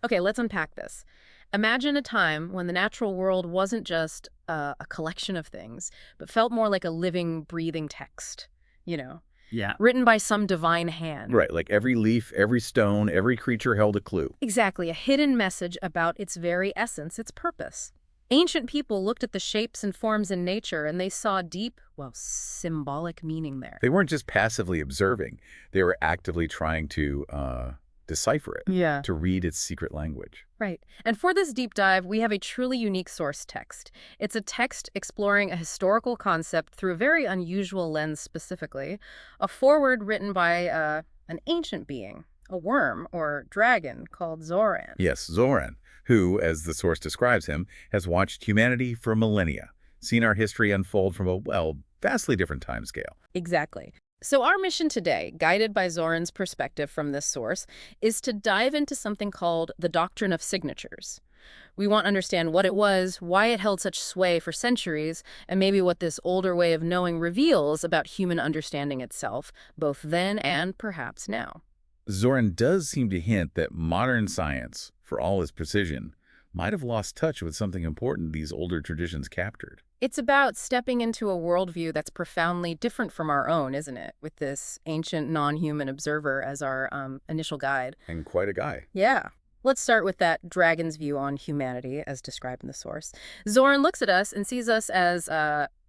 Okay, let's unpack this. Imagine a time when the natural world wasn't just a collection of things, but felt more like a living, breathing text, you know, Yeah. written by some divine hand. Right, like every leaf, every stone, every creature held a clue. Exactly, a hidden message about its very essence, its purpose. Ancient people looked at the shapes and forms in nature and they saw deep, well, symbolic meaning there. They weren't just passively observing, they were actively trying to decipher it, Yeah. to read its secret language. Right. And for this deep dive, we have a truly unique source text. It's a text exploring a historical concept through a very unusual lens specifically, a foreword written by an ancient being, a worm or dragon called Zoran. Yes, Zoran, who, as the source describes him, has watched humanity for millennia, seen our history unfold from a, well, vastly different timescale. Exactly. So our mission today, guided by Zoran's perspective from this source, is to dive into something called the doctrine of signatures. We want to understand what it was, why it held such sway for centuries, and maybe what this older way of knowing reveals about human understanding itself, both then and perhaps now. Zoran does seem to hint that modern science, for all its precision, might have lost touch with something important these older traditions captured. It's about stepping into a worldview that's profoundly different from our own, isn't it? With this ancient non-human observer as our initial guide. And quite a guy. Yeah. Let's start with that dragon's view on humanity, as described in the source. Zoran looks at us and sees us as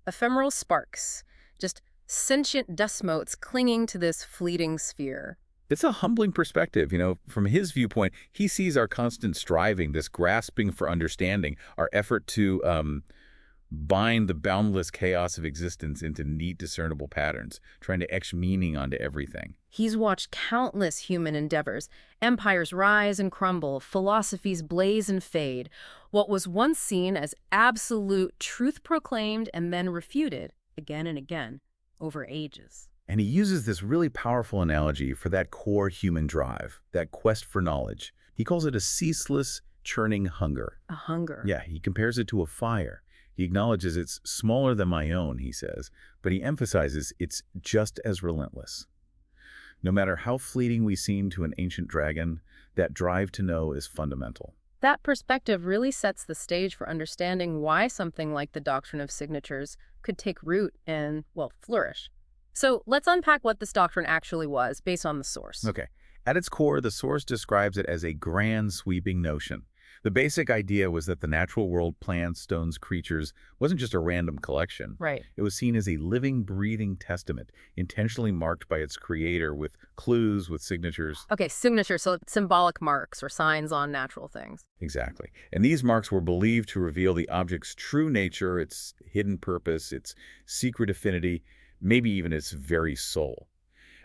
ephemeral sparks, just sentient dust motes clinging to this fleeting sphere. It's a humbling perspective. From his viewpoint, he sees our constant striving, this grasping for understanding, our effort to bind the boundless chaos of existence into neat, discernible patterns, trying to etch meaning onto everything. He's watched countless human endeavors, empires rise and crumble, philosophies blaze and fade. What was once seen as absolute truth proclaimed and then refuted again and again over ages. And he uses this really powerful analogy for that core human drive, that quest for knowledge. He calls it a ceaseless, churning hunger. A hunger. Yeah, he compares it to a fire. He acknowledges it's smaller than my own, he says, but he emphasizes it's just as relentless. No matter how fleeting we seem to an ancient dragon, that drive to know is fundamental. That perspective really sets the stage for understanding why something like the doctrine of signatures could take root and, well, flourish. So let's unpack what this doctrine actually was based on the source. Okay. At its core, the source describes it as a grand, sweeping notion. The basic idea was that the natural world, plants, stones, creatures, wasn't just a random collection. Right. It was seen as a living, breathing testament, intentionally marked by its creator with clues, with signatures. Okay, signatures, so symbolic marks or signs on natural things. Exactly. And these marks were believed to reveal the object's true nature, its hidden purpose, its secret affinity, maybe even its very soul.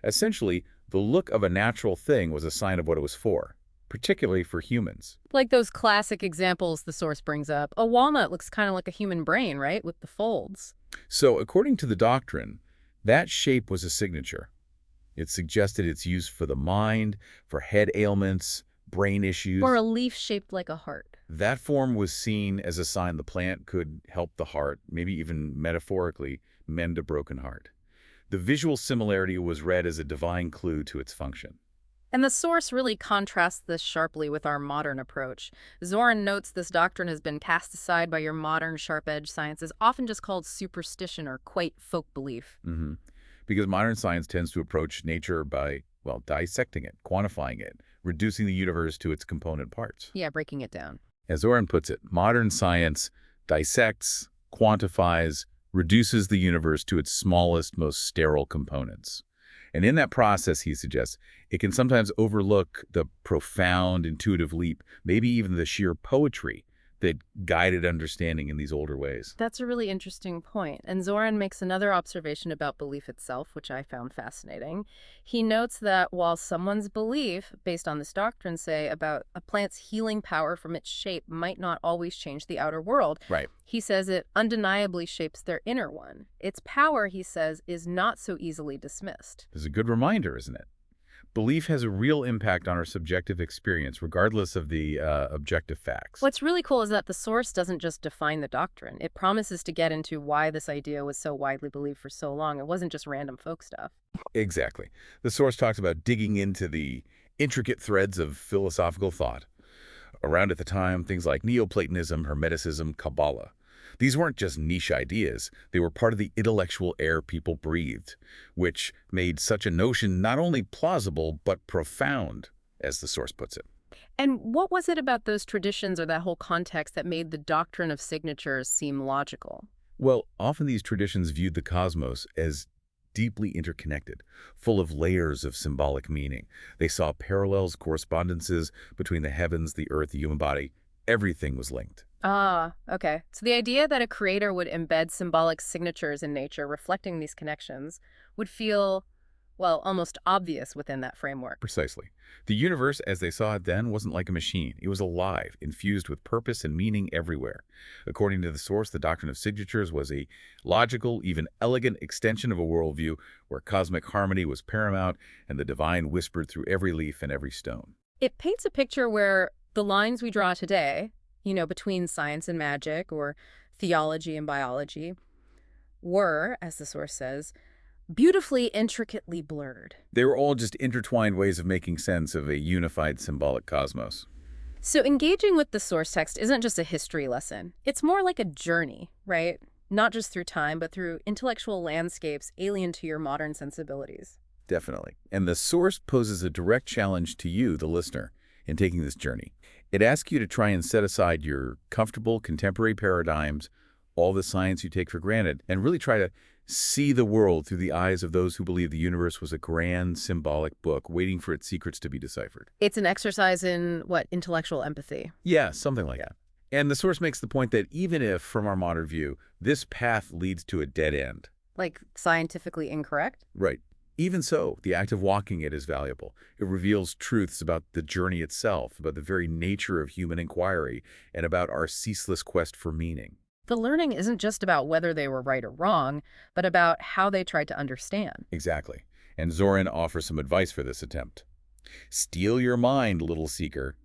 Essentially, the look of a natural thing was a sign of what it was for, particularly for humans. Like those classic examples the source brings up. A walnut looks kind of like a human brain, right? With the folds. So, according to the doctrine, that shape was a signature. It suggested its use for the mind, for head ailments, brain issues. Or a leaf shaped like a heart. That form was seen as a sign the plant could help the heart, maybe even metaphorically, mend a broken heart. The visual similarity was read as a divine clue to its function. And the source really contrasts this sharply with our modern approach. Zoran notes this doctrine has been cast aside by your modern sharp-edged sciences, often just called superstition or quaint folk belief. Because modern science tends to approach nature by, well, dissecting it, quantifying it, reducing the universe to its component parts. Yeah, breaking it down. As Zoran puts it, modern science dissects, quantifies, reduces the universe to its smallest, most sterile components. And in that process, he suggests, it can sometimes overlook the profound, intuitive leap, maybe even the sheer poetry that guided understanding in these older ways. That's a really interesting point. And Zoran makes another observation about belief itself, which I found fascinating. He notes that while someone's belief, based on this doctrine, say, about a plant's healing power from its shape might not always change the outer world, Right. he says it undeniably shapes their inner one. Its power, he says, is not so easily dismissed. It's a good reminder, isn't it? Belief has a real impact on our subjective experience, regardless of the objective facts. What's really cool is that the source doesn't just define the doctrine. It promises to get into why this idea was so widely believed for so long. It wasn't just random folk stuff. Exactly. The source talks about digging into the intricate threads of philosophical thought. Around at the time, things like Neoplatonism, Hermeticism, Kabbalah. These weren't just niche ideas. They were part of the intellectual air people breathed, which made such a notion not only plausible, but profound, as the source puts it. And what was it about those traditions or that whole context that made the doctrine of signatures seem logical? Well, often these traditions viewed the cosmos as deeply interconnected, full of layers of symbolic meaning. They saw parallels, correspondences between the heavens, the earth, the human body. Everything was linked. Ah, okay. So the idea that a creator would embed symbolic signatures in nature reflecting these connections would feel, well, almost obvious within that framework. Precisely. The universe, as they saw it then, wasn't like a machine. It was alive, infused with purpose and meaning everywhere. According to the source, the doctrine of signatures was a logical, even elegant extension of a worldview where cosmic harmony was paramount and the divine whispered through every leaf and every stone. It paints a picture where the lines we draw today, between science and magic or theology and biology, were, as the source says, beautifully intricately blurred. They were all just intertwined ways of making sense of a unified symbolic cosmos. So engaging with the source text isn't just a history lesson. It's more like a journey, right? Not just through time, but through intellectual landscapes alien to your modern sensibilities. Definitely. And the source poses a direct challenge to you, the listener, in taking this journey. It asks you to try and set aside your comfortable contemporary paradigms, all the science you take for granted, and really try to see the world through the eyes of those who believe the universe was a grand symbolic book waiting for its secrets to be deciphered. It's an exercise in, what, intellectual empathy. Yeah, something like that. And the source makes the point that even if, from our modern view, this path leads to a dead end. Like scientifically incorrect? Right. Even so, the act of walking it is valuable. It reveals truths about the journey itself, about the very nature of human inquiry, and about our ceaseless quest for meaning. The learning isn't just about whether they were right or wrong, but about how they tried to understand. Exactly. And Zoran offers some advice for this attempt. Steel your mind, little seeker.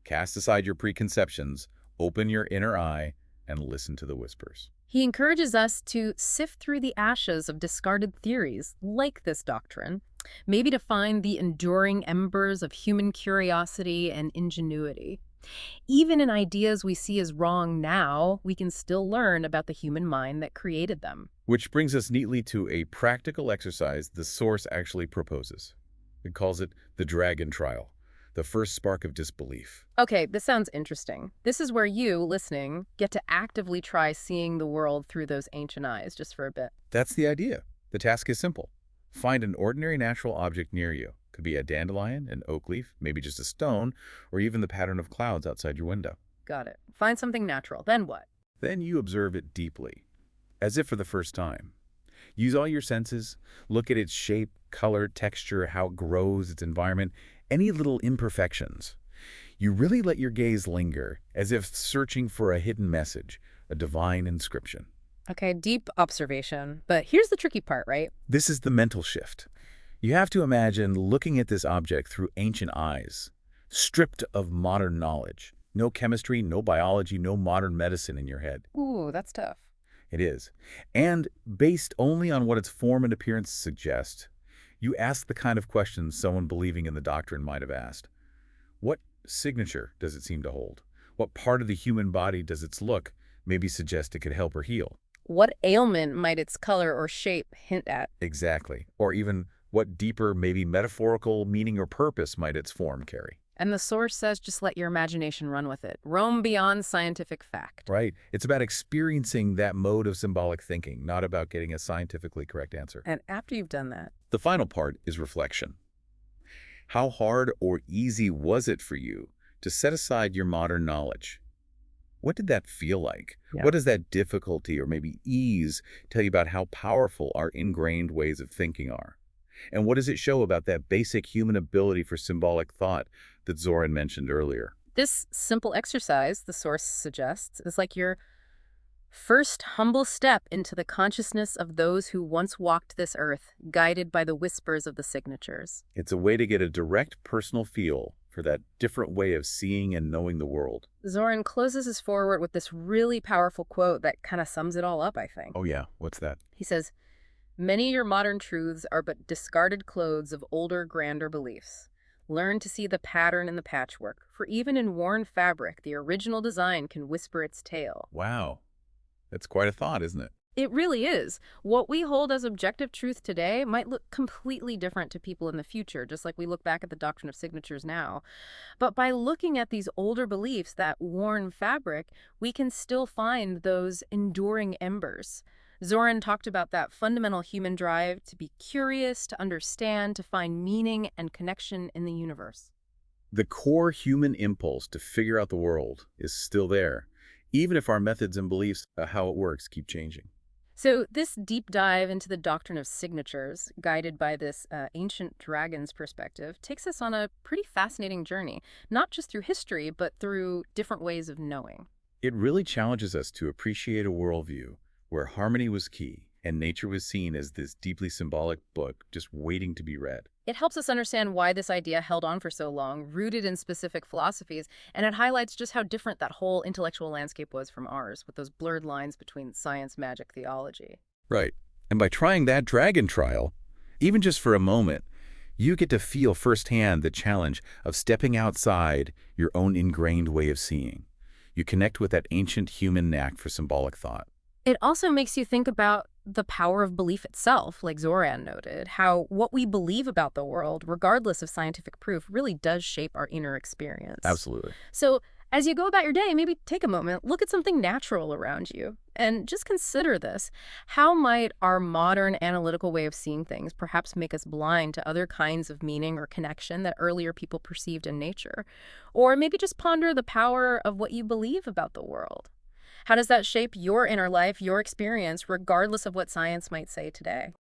Cast aside your preconceptions, open your inner eye, and listen to the whispers. He encourages us to sift through the ashes of discarded theories, like this doctrine, maybe to find the enduring embers of human curiosity and ingenuity. Even in ideas we see as wrong now, we can still learn about the human mind that created them. Which brings us neatly to a practical exercise the source actually proposes. It calls it the dragon trial, the first spark of disbelief. Okay, this sounds interesting. This is where you, listening, get to actively try seeing the world through those ancient eyes just for a bit. That's the idea. The task is simple. Find an ordinary natural object near you. Could be a dandelion, an oak leaf, maybe just a stone, or even the pattern of clouds outside your window. Got it. Find something natural. Then what? Then you observe it deeply, as if for the first time. Use all your senses. Look at its shape, color, texture, how it grows, its environment, any little imperfections. You really let your gaze linger, as if searching for a hidden message, a divine inscription. Okay, deep observation. But here's the tricky part, right? This is the mental shift. You have to imagine looking at this object through ancient eyes, stripped of modern knowledge. No chemistry, no biology, no modern medicine in your head. Ooh, that's tough. It is. And based only on what its form and appearance suggest, you ask the kind of questions someone believing in the doctrine might have asked. What signature does it seem to hold? What part of the human body does its look maybe suggest it could help or heal? What ailment might its color or shape hint at? Exactly. Or even what deeper, maybe metaphorical meaning or purpose might its form carry? And the source says just let your imagination run with it. Roam beyond scientific fact. Right. It's about experiencing that mode of symbolic thinking, not about getting a scientifically correct answer. And after you've done that, The final part is reflection. How hard or easy was it for you to set aside your modern knowledge? What did that feel like? Yeah. What does that difficulty or maybe ease tell you about how powerful our ingrained ways of thinking are? And what does it show about that basic human ability for symbolic thought that Zoran mentioned earlier? this simple exercise, the source suggests, is like your first humble step into the consciousness of those who once walked this earth, guided by the whispers of the signatures. It's a way to get a direct personal feel for that different way of seeing and knowing the world. Zoran closes his foreword with this really powerful quote that kind of sums it all up, I think. Oh yeah, what's that? He says, "Many of your modern truths are but discarded clothes of older, grander beliefs. Learn to see the pattern in the patchwork, for even in worn fabric, the original design can whisper its tale. Wow. That's quite a thought, isn't it? It really is. What we hold as objective truth today might look completely different to people in the future, just like we look back at the doctrine of signatures now. But by looking at these older beliefs, that worn fabric, we can still find those enduring embers. Zoran talked about that fundamental human drive to be curious, to understand, to find meaning and connection in the universe. The core human impulse to figure out the world is still there, even if our methods and beliefs about how it works keep changing. So, this deep dive into the doctrine of signatures, guided by this ancient dragon's perspective, takes us on a pretty fascinating journey, not just through history, but through different ways of knowing. It really challenges us to appreciate a worldview where harmony was key and nature was seen as this deeply symbolic book just waiting to be read. It helps us understand why this idea held on for so long, rooted in specific philosophies, and it highlights just how different that whole intellectual landscape was from ours, with those blurred lines between science, magic, theology. Right. And by trying that dragon trial, even just for a moment, you get to feel firsthand the challenge of stepping outside your own ingrained way of seeing. You connect with that ancient human knack for symbolic thought. It also makes you think about the power of belief itself, like Zoran noted, how what we believe about the world, regardless of scientific proof, really does shape our inner experience. Absolutely. So, as you go about your day, maybe take a moment, look at something natural around you, and just consider this. How might our modern analytical way of seeing things perhaps make us blind to other kinds of meaning or connection that earlier people perceived in nature? Or maybe just ponder the power of what you believe about the world. How does that shape your inner life, your experience, regardless of what science might say today?